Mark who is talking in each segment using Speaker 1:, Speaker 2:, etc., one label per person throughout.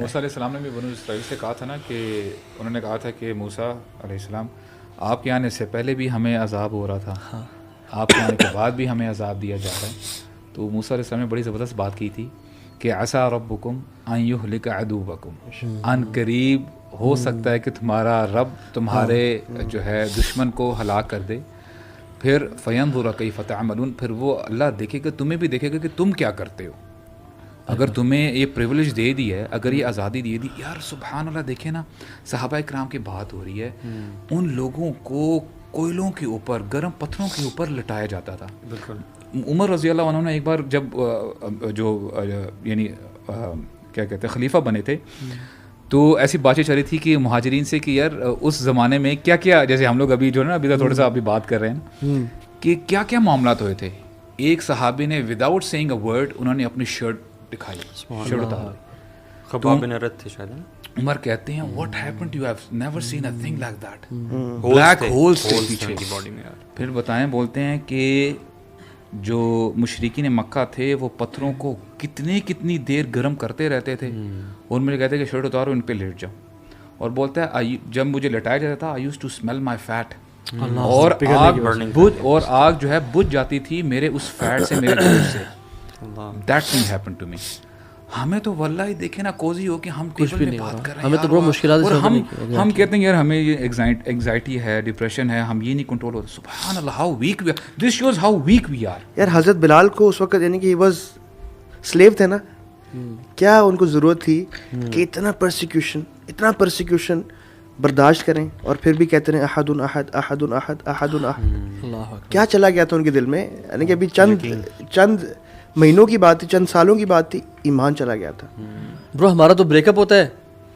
Speaker 1: موسیٰ علیہ السلام نے بھی بنو اسرائیل سے کہا تھا نا کہ انہوں نے کہا تھا کہ موسیٰ علیہ السلام آپ کے آنے سے پہلے بھی ہمیں عذاب ہو رہا تھا، آپ کے آنے کے بعد بھی ہمیں عذاب دیا جا رہا ہے. تو موسیٰ علیہ السلام نے بڑی زبردست بات کی تھی کہ عسیٰ ربکم ان یہلک عدوکم، ان قریب ہو سکتا ہے کہ تمہارا رب تمہارے جو ہے دشمن کو ہلاک کر دے. پھر فینظر کیف تعملون، پھر وہ اللہ دیکھے گا، تمہیں بھی دیکھے گا کہ تم کیا کرتے ہو. اگر تمہیں یہ پریولیج دے دی ہے، اگر یہ آزادی دے دی، یار سبحان اللہ، دیکھیں نا صحابہ کرام کی بات ہو رہی ہے، ان لوگوں کو کوئلوں کے اوپر، گرم پتھروں کے اوپر لٹایا جاتا تھا. بالکل. عمر رضی اللہ عنہ نے ایک بار جب جو یعنی کیا کہتے ہیں خلیفہ بنے تھے، تو ایسی باتیں چل رہی تھی کہ مہاجرین سے کہ یار اس زمانے میں کیا کیا، جیسے ہم لوگ ابھی جو ہے نا ابھی تھوڑا سا ابھی بات کر رہے ہیں کہ کیا کیا معاملات ہوئے تھے. ایک صحابی نے وداؤٹ سیئنگ اے ورڈ انہوں نے اپنی شرٹ دکھائی، شرٹ اتار.
Speaker 2: خباب بن ارت تھے شاید.
Speaker 1: عمر کہتے ہیں what happened, you have never seen a thing like that, black holes تھے پیچھے باڈی میں. پھر بتائیں، بولتے ہیں کہ جو مشرکین مکہ تھے وہ پتھروں کو کتنی دیر گرم کرتے رہتے تھے، اور مجھے کہتے ہیں کہ شرٹ اتارو، ان پہ لیٹ جاؤ. اور بولتا ہے جب مجھے لٹایا جاتا تھا، I use to smell my feet, اور آگ جو ہے بجھ جاتی تھی میرے اس فیٹ سے، میرے گوشت سے. That thing happen to me. ہمیں تو واللہ ہی دیکھیں نا کوزی ہو کہ ہم کچھ بھی نہیں بات کر رہے ہیں، ہمیں تو بڑی مشکلات سے ہم کہتے ہیں یار ہمیں یہ انگزائٹی ہے، ڈپریشن ہے، ہم یہ نہیں کنٹرول ہوتے. سبحان اللہ، how weak we are. This shows how weak we are.
Speaker 3: یار حضرت بلال کو اس وقت یعنی کہ ہی واز سلیو تھے نا، کیا ان کو ضرورت تھی کہ اتنا پرسیکیوشن برداشت کریں، اور پھر بھی کہتے ہیں احد احد احد احد احد احد. کیا چلا گیا تھا ان کے دل میں، یعنی کہ ابھی چند مہینوں کی بات تھی، چند سالوں کی بات تھی، ایمان چلا گیا تھا.
Speaker 4: برو ہمارا تو بریک اپ ہوتا ہے،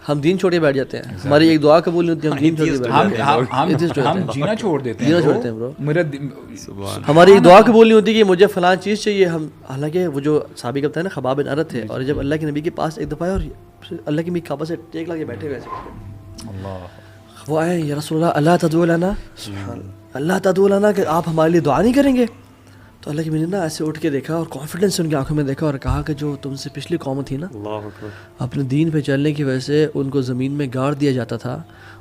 Speaker 4: ہم دین چھوڑ کے بیٹھ جاتے ہیں، ہماری ایک دعا قبول نہیں ہوتی، ہم دین چھوڑ کے بیٹھ جاتے ہیں،
Speaker 1: ہم جینا چھوڑ دیتے ہیں
Speaker 4: برو. ہماری ایک دعا قبول نہیں ہوتی کہ مجھے فلاں چیز چاہیے. ہم حالانکہ وہ جو صحابی کہتے ہیں نا خباب بن ارت تھے، اور جب اللہ کے نبی کے پاس ایک دفعہ اور اللہ کی کعبہ سے ٹیک لا کے بیٹھے ہوئے اللہ، وہ آئے یا رسول اللہ اللہ تدعو لنا، اللہ تدعو لنا، کہ آپ ہمارے لیے دعا نہیں کریں گے. تو اللہ کی میں نے نا ایسے اٹھ کے دیکھا اور کانفیڈنس ان کی آنکھوں میں دیکھا، اور کہا کہ جو تم سے پچھلی قوم تھی نا، اپنے دین پہ چلنے کی وجہ سے ان کو زمین میں گاڑ دیا جاتا تھا،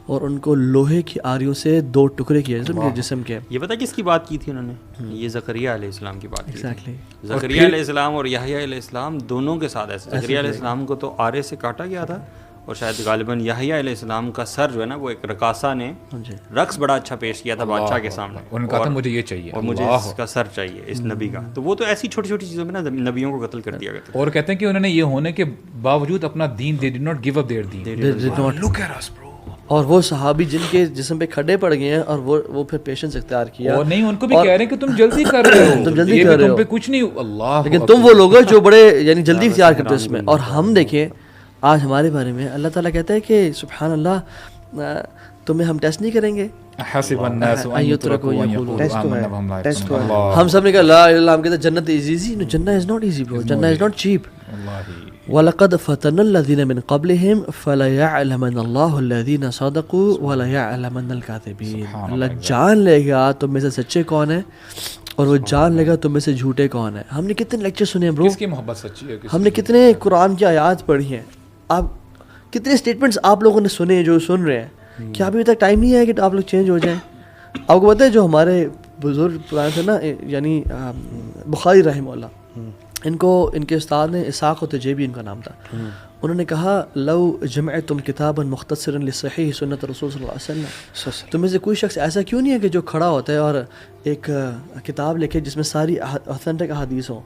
Speaker 4: اور ان کو لوہے کی آریوں سے 2 ٹکڑے کیے ان کے جسم کے.
Speaker 2: یہ پتہ کس کی بات کی تھی انہوں نے؟ یہ زکریا علیہ السلام کی بات کی تھی. زکریا علیہ السلام اور یحییٰ علیہ السلام دونوں کے ساتھ ایسے. زکریا علیہ السلام کو تو آرے سے کاٹا گیا تھا، اور شاید غالباً یحییٰ علیہ السلام کا سر جو ہے نا، وہ ایک رقاصہ نے رقص بڑا اچھا پیش کیا تھا بادشاہ کے سامنے،
Speaker 1: انہوں نے کہا تھا مجھے یہ چاہیے
Speaker 2: اور مجھے اس کا سر چاہیے اس نبی کا. تو وہ تو ایسی چھوٹی چھوٹی چیزوں میں نا نبیوں کو قتل کر دیا گیا.
Speaker 1: اور کہتے ہیں کہ انہوں نے یہ ہونے کے باوجود اپنا دین they did not give up their deen. Look at us bro.
Speaker 4: اور وہ صحابی جن کے جسم پہ کھڈے پڑ گئے ہیں، اور وہ پھر پیشنس اختیار کیا،
Speaker 1: اور نہیں ان کو بھی کہہ رہے ہیں کہ تم جلدی کر رہے ہو،
Speaker 4: تم جلدی کر رہے ہو،
Speaker 1: تم پہ کچھ نہیں. اللہ،
Speaker 4: لیکن تم وہ لوگ جو بڑے یعنی جلدی اختیار کرتے اس میں. اور ہم دیکھیں آج ہمارے بارے میں اللہ تعالیٰ کہتا ہے کہ سبحان اللہ، تمہیں ہم ٹیسٹ نہیں کریں گے.
Speaker 1: حسب الناس ان يتركوا ان يقولوا آمنا وهم لا يفتنون.
Speaker 4: ہم سب نے کہا لا الہ الا اللہ، ہم کہتے ہیں جنت از ایزی. نو، جنت از ناٹ ایزی برو، جنت از ناٹ چیپ. وَلَقَدْ فَتَنَّ الَّذِينَ مِن قَبْلِهِمْ فَلَيَعْلَمَنَّ اللَّهُ الَّذِينَ صَدَقُوا وَلَيَعْلَمَنَّ الْكَاذِبِينَ. اللہ جان لے گا تم میں سے سچے کون ہیں، اور وہ جان لے گا تم میں سے جھوٹے کون ہیں. ہم نے کتنے لیکچر سنے ہیں برو،
Speaker 1: کس کی محبت سچی ہے،
Speaker 4: ہم نے کتنے قرآن کی آیات پڑھی ہیں، آپ کتنے اسٹیٹمنٹس آپ لوگوں نے سنے جو سن رہے ہیں. کیا ابھی تک ٹائم نہیں ہے کہ آپ لوگ چینج ہو جائیں؟ آپ کو پتہ ہے جو ہمارے بزرگ پرانے تھے نا، یعنی بخاری رحمہ اللہ، ان کے استاد نے اسحاق تجیبی ان کا نام تھا. انہوں نے کہا لو جمعتم کتابا مختصرا لصحیح سنت رسول صلی اللہ علیہ وسلم، تم میں سے کوئی شخص ایسا کیوں نہیں ہے کہ جو کھڑا ہوتا ہے اور ایک کتاب لکھے جس میں ساری اوتھینٹک احادیث ہوں.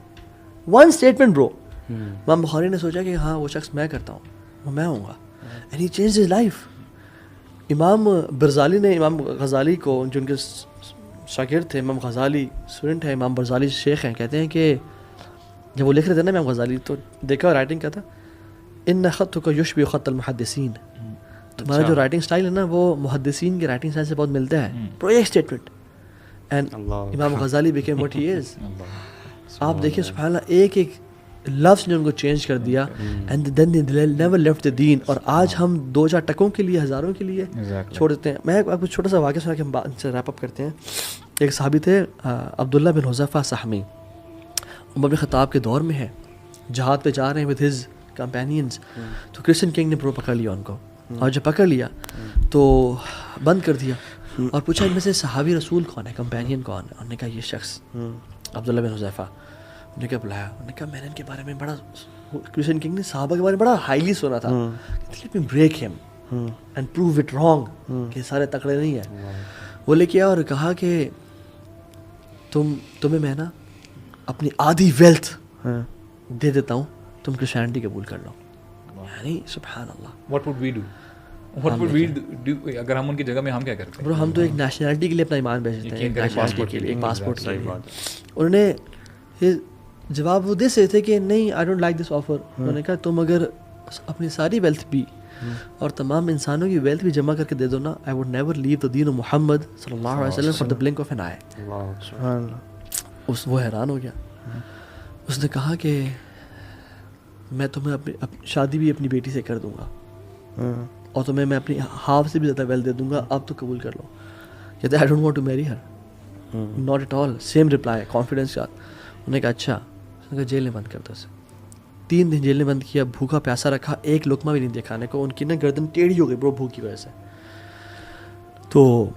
Speaker 4: ون اسٹیٹمنٹ برو. امام بخاری نے سوچا کہ ہاں وہ شخص میں کرتا ہوں، وہ میں ہوں گا، and he changed his life. امام برزالی نے امام غزالی کو، جو ان کے شاگرد تھے، امام غزالی اسٹوڈنٹ ہے، امام برزالی شیخ ہیں، کہتے ہیں کہ جب وہ لکھ رہے تھے نا امام غزالی، تو دیکھا رائٹنگ کا تھا، ان خطک یشبہ خط المحدثین، تمہارا جو رائٹنگ سٹائل ہے نا وہ محدثین کے رائٹنگ سٹائل سے بہت ملتا ہے. پرو اسٹیٹمنٹ. اینڈ امام غزالی بیکیم واٹ ہی از. آپ دیکھیں سبحان اللہ، ایک ایک لفظ نے ان کو چینج کر دیا، and then they never left the دین. اور آج ہم 2-4 ٹکوں کے لیے، ہزاروں کے لیے چھوڑ دیتے ہیں. میں آپ کو چھوٹا سا واقعہ سنا کے ہم ان سے ریپ اپ کرتے ہیں. ایک صحابی تھے عبداللہ بن حذیفہ سہمی، عمر بن خطاب کے دور میں ہے، جہاد پہ جا رہے ہیں ود ہز companions. تو کرسچن کنگ نے پکڑ لیا ان کو, اور جب پکڑ لیا تو بند کر دیا اور پوچھا ان میں سے صحابی رسول کون ہے, کمپینین کون ہے. انہوں نے کہا یہ شخص عبداللہ بن حذیفہ. انہوں نے کہا بلایا, انہوں نے کہا میں نے ان کے بارے میں بڑا, کرسچن کنگ نے صحابہ کے بارے میں بڑا ہائیلی سنا تھا, لیٹ می بریک ہم اینڈ پروو اٹ رانگ کہ سارے تکڑے نہیں ہیں. وہ لے کے آیا اور کہا کہ تمہیں میں نا اپنی آدھی ویلتھ دے دیتا ہوں, تم کرسچینٹی قبول کر لو. یعنی سبحان اللہ.
Speaker 1: What would we do? What would we do اگر ہم ان کی جگہ میں, ہم کیا کرتے ہیں؟
Speaker 4: برو ہم تو ایک نیشنلٹی کے لیے اپنا ایمان بیچ دیتے ہیں, ایک نیشنلٹی کے لیے, ایک پاسپورٹ کے لیے. انہوں نے یہ جواب وہ دے سکتے تھے کہ نہیں, I don't like this offer. انہوں نے کہا تم اگر اپنی ساری ویلتھ بھی اور تمام انسانوں کی ویلتھ بھی جمع کر کے دے دو نا, آئی ووڈ نیور لیو دا دین محمد صلی اللہ علیہ وسلم for the blink of an eye. وہ حیران ہو گیا. اس نے کہا کہ میں تمہیں اپنی شادی بھی اپنی بیٹی سے کر دوں گا اور تمہیں میں اپنی ہاف سے بھی زیادہ ویل دے دوں گا, اب تو قبول کر لو. کہتے I don't want to marry her, not at all. Same reply confidence کے ساتھ. انہوں نے کہا اچھا. اس نے کہا جیل میں بند کر دو اسے. 3 دن جیل میں بند کیا, بھوکا پیاسا رکھا, ایک لقمہ بھی نہیں دیا کھانے کو. ان کی نا گردن ٹیڑھی ہو گئی برو بھوک کی وجہ سے. تو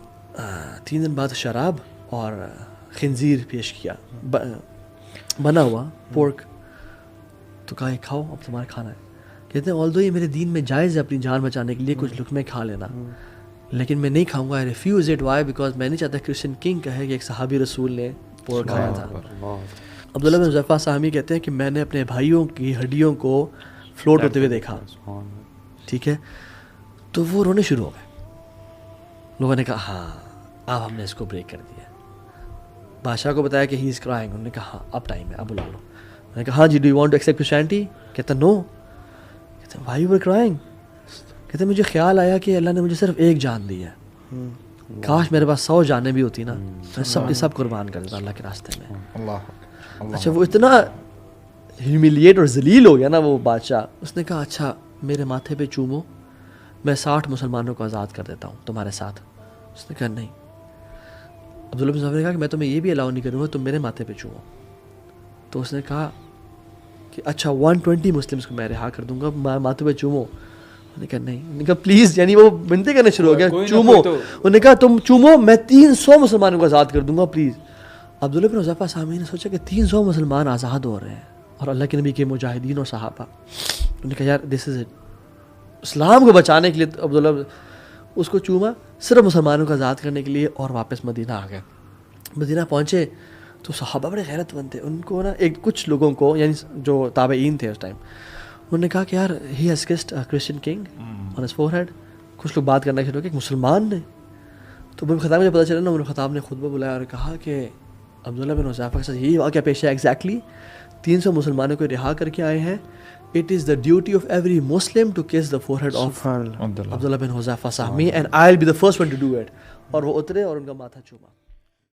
Speaker 4: 3 دن بعد شراب اور خنزیر پیش کیا, بنا ہوا پورک. تو کہا یہ کھاؤ, اب تمہارا کھانا ہے. کہتے ہیں آلدو یہ میرے دین میں جائز ہے اپنی جان بچانے کے لیے کچھ لقمے کھا لینا, لیکن میں نہیں کھاؤں گا. I refuse it. Why? Because میں نہیں چاہتا کرسچن کنگ کہے کہ ایک صحابی رسول نے پورک کھایا تھا. عبداللہ بن حذیفہ ساہمی کہتے ہیں کہ میں نے اپنے بھائیوں کی ہڈیوں کو فلوٹ ہوتے ہوئے دیکھا. ٹھیک ہے, تو وہ رونے شروع ہو گئے. لوگوں نے کہا ہاں اب ہم نے اس کو بریک کر دیا. بادشاہ کو بتایا کہ ہی از کرائنگ. انہوں نے کہا ہاں اب ٹائم ہے, اب بلا لو. میں نے کہا ہاں جی, do you want to accept Christianity? کہتا نو. کہتے وائی یو ور کرائنگ؟ کہتے مجھے خیال آیا کہ اللہ نے مجھے صرف ایک جان دی ہے, کاش میرے پاس 100 جانیں بھی ہوتی نا, میں سب کے سب قربان کر دیتا اللہ کے راستے میں. اچھا وہ اتنا ہیوملیٹ اور ذلیل ہو گیا نا وہ بادشاہ. اس نے کہا اچھا میرے ماتھے پہ چومو, میں 60 مسلمانوں کو آزاد کر دیتا ہوں تمہارے ساتھ. اس نے کہا نہیں. عبداللہ بن حذیفہ نے کہا کہ میں تمہیں یہ بھی الاؤ نہیں کروں گا, تم میرے ماتھے پہ چومو. تو اس نے کہا کہ اچھا 120 مسلمس کو میں رہا کر دوں گا, ماتھے پہ چومو. انہوں نے کہا نہیں. انہوں نے کہا پلیز, یعنی وہ منتیں کرنے شروع ہو گیا چومو. انہوں نے کہا تم چومو, میں 300 مسلمانوں کو آزاد کر دوں گا پلیز. عبداللہ بن حذیفہ سامعین نے سوچا کہ 300 مسلمان آزاد ہو رہے ہیں اور اللہ کے نبی کے مجاہدین اور صحابہ. انہوں نے کہا یار دس از اٹ. اسلام کو بچانے کے لیے عبداللہ اس کو چوما, صرف مسلمانوں کو آزاد کرنے کے لیے, اور واپس مدینہ آ گئے. مدینہ پہنچے تو صحابہ بڑے غیرت مند تھے. ان کو نا ایک کچھ لوگوں کو, یعنی جو تابعین تھے اس ٹائم, انہوں نے کہا کہ یار he has kissed Christian king on his forehead. کچھ لوگ بات کرنا شروع کہ ایک مسلمان نے. تو عمر خطاب مجھے پتہ چلا نا, عمر خطاب نے خطبہ بلایا اور کہا کہ عبداللہ بن حذیفہ کے ساتھ یہی واقعہ پیش ہے ایگزیکٹلی. 300 مسلمانوں کو رہا کر کے آئے ہیں. It is the duty of every Muslim to kiss the forehead of Abdullah bin Huzaifah Sahmi, and I'll be the first one to do it. اور وہ اترے اور ان کا ماتھا چوما.